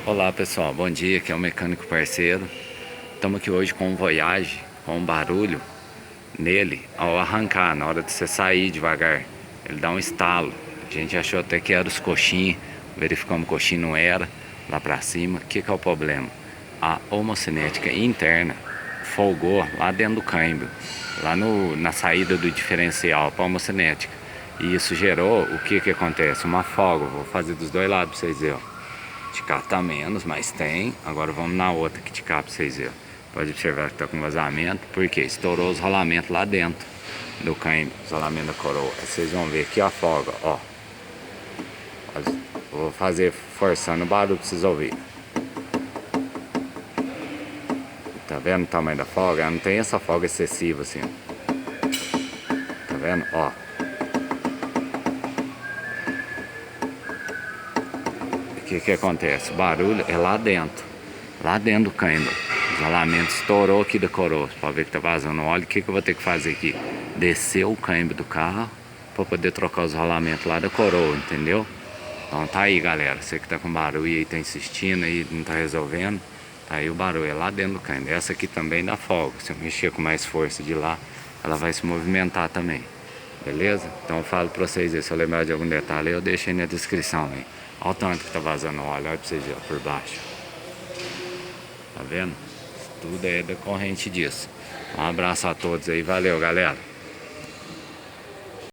Olá pessoal, bom dia, aqui é o mecânico parceiro. Estamos aqui hoje com um Voyage, com um barulho nele ao arrancar, na hora de você sair devagar. Ele dá um estalo. A gente achou até que era os coxinhos, verificamos que o coxinho não era, lá pra cima. O que é o problema? A homocinética interna folgou lá dentro do câmbio, lá na saída do diferencial para a homocinética. E isso gerou, o que acontece? Uma folga. Vou fazer dos dois lados pra vocês verem. De cá tá menos, mas tem. Agora vamos na outra que de cá pra vocês verem. Pode observar que tá com vazamento, porque estourou os rolamentos lá dentro do câmbio, os rolamentos da coroa. Aí vocês vão ver aqui a folga, ó. Vou fazer forçando o barulho pra vocês ouvirem. Tá vendo o tamanho da folga? Ela não tem essa folga excessiva assim. Tá vendo? Ó. O que acontece? O barulho é lá dentro do câmbio. O isolamento estourou aqui da coroa. Pode ver que tá vazando óleo. O que eu vou ter que fazer aqui? Descer o câmbio do carro para poder trocar os rolamentos lá da coroa, entendeu? Então tá aí, galera. Você que tá com barulho aí, tá insistindo aí, não tá resolvendo, tá aí o barulho, é lá dentro do câmbio. Essa aqui também dá folga. Se eu mexer com mais força de lá, ela vai se movimentar também. Beleza? Então eu falo pra vocês aí, se eu lembrar de algum detalhe, eu deixo aí na descrição aí. Olha o tanto que tá vazando óleo, olha pra vocês verem por baixo. Tá vendo? Isso tudo é decorrente disso. Um abraço a todos aí, valeu galera.